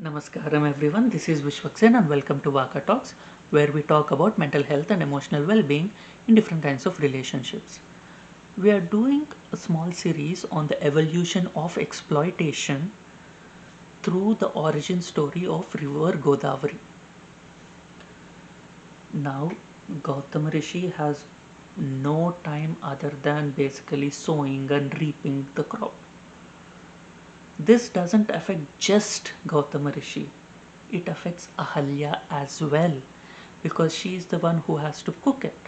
Namaskaram everyone, this is Vishwaksen and welcome to Vaka Talks, where we talk about mental health and emotional well-being in different kinds of relationships. We are doing a small series on the evolution of exploitation through the origin story of river Godavari. Now, Gautama Rishi has no time other than basically sowing and reaping the crop. This doesn't affect just Gautama Rishi, it affects Ahalya as well because she is the one who has to cook it.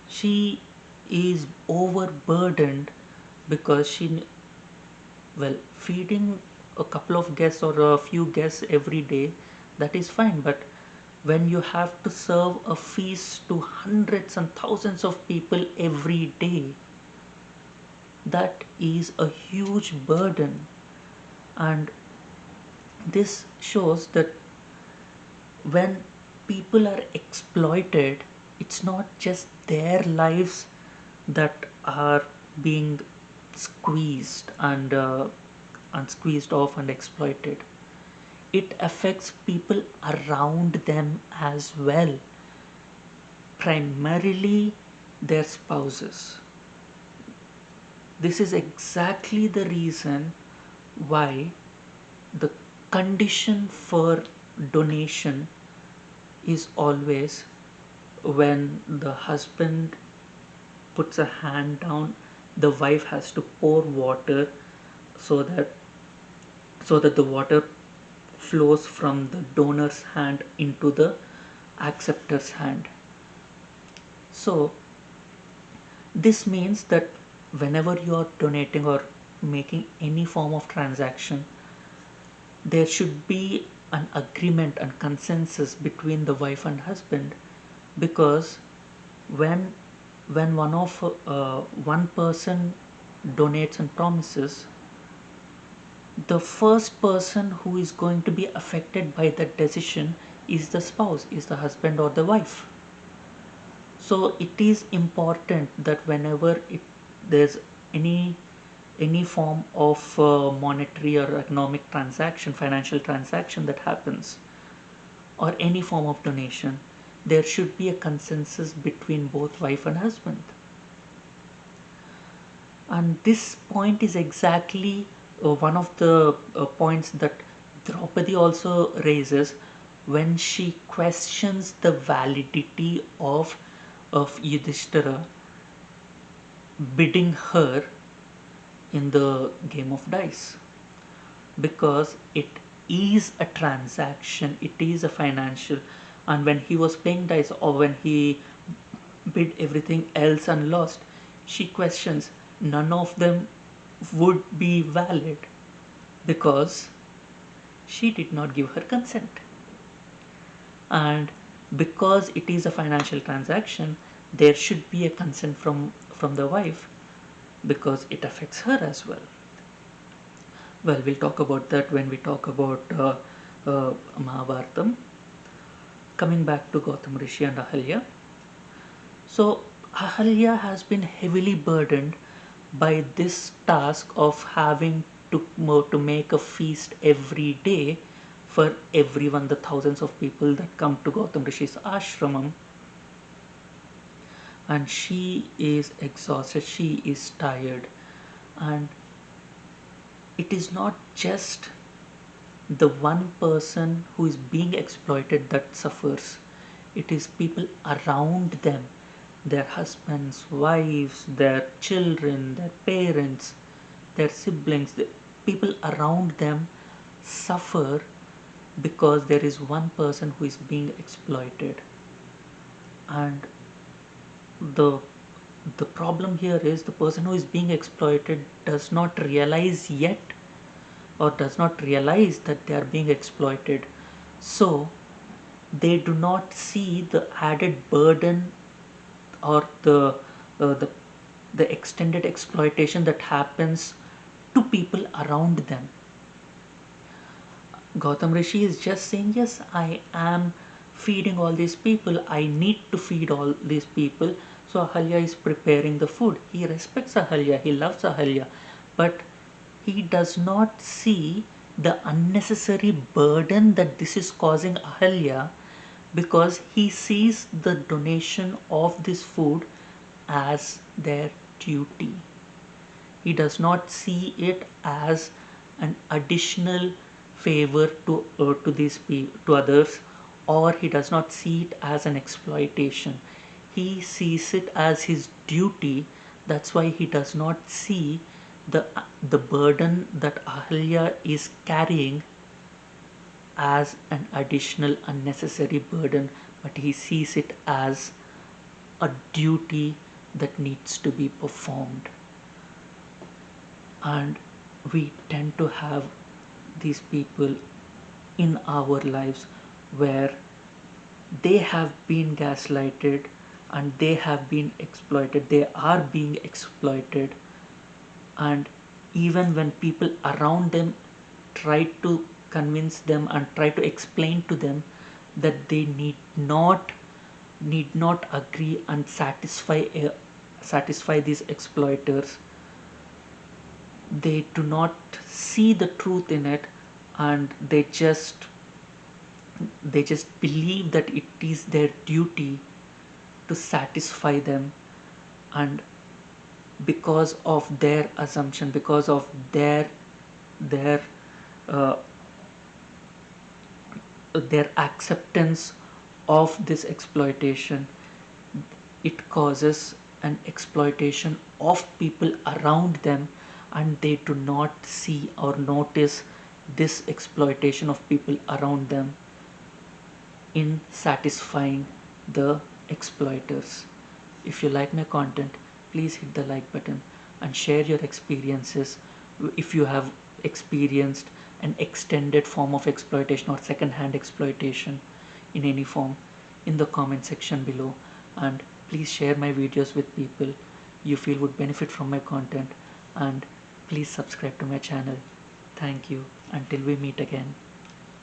She is overburdened because feeding a couple of guests or a few guests every day, that is fine, but when you have to serve a feast to hundreds and thousands of people every day, that is a huge burden. And this shows that when people are exploited, it's not just their lives that are being squeezed and squeezed off and exploited. It affects people around them as well, primarily their spouses. This is exactly the reason why the condition for donation is always when the husband puts a hand down, the wife has to pour water so that the water flows from the donor's hand into the acceptor's hand. So this means that whenever you are donating or making any form of transaction, there should be an agreement and consensus between the wife and husband, because when one person donates and promises, the first person who is going to be affected by that decision is the spouse, is the husband or the wife. So it is important that whenever there's any form of monetary or economic transaction, financial transaction that happens, or any form of donation, there should be a consensus between both wife and husband. And this point is exactly one of the points that Draupadi also raises when she questions the validity of Yudhishthira bidding her in the game of dice, because it is a transaction, it is a financial. And when he was playing dice, or when he bid everything else and lost, she questions none of them would be valid because she did not give her consent. And because it is a financial transaction, there should be a consent from the wife, because it affects her as well. Well, we'll talk about that when we talk about Mahabharatam. Coming back to Gautam Rishi and Ahalya. So, Ahalya has been heavily burdened by this task of having to make a feast every day for everyone, the thousands of people that come to Gautam Rishi's ashramam. And she is exhausted, she is tired, and it is not just the one person who is being exploited that suffers, it is people around them, their husbands, wives, their children, their parents, their siblings, the people around them suffer because there is one person who is being exploited. And the the problem here is the person who is being exploited does not realize yet, or does not realize that they are being exploited, so they do not see the added burden or uh, the the extended exploitation that happens to people around them. Gautam Rishi is just saying, yes, I am feeding all these people, I need to feed all these people. So Ahalya is preparing the food. He respects Ahalya, he loves Ahalya, but he does not see the unnecessary burden that this is causing Ahalya, because he sees the donation of this food as their duty. He does not see it as an additional favor to to others, or he does not see it as an exploitation. He sees it as his duty. That's why he does not see the burden that Ahalya is carrying as an additional unnecessary burden, but he sees it as a duty that needs to be performed. And we tend to have these people in our lives where they have been gaslighted and they have been exploited, they are being exploited. And even when people around them try to convince them and try to explain to them that they need not agree and satisfy these exploiters, they do not see the truth in it, and they just believe that it is their duty to satisfy them. And because of their assumption, because of their uh, their acceptance of this exploitation, it causes an exploitation of people around them, and they do not see or notice this exploitation of people around them in satisfying the exploiters. If you like my content, please hit the like button and share your experiences. If you have experienced an extended form of exploitation or second hand exploitation in any form, in the comment section below. And please share my videos with people you feel would benefit from my content, and please subscribe to my channel. Thank you. Until we meet again.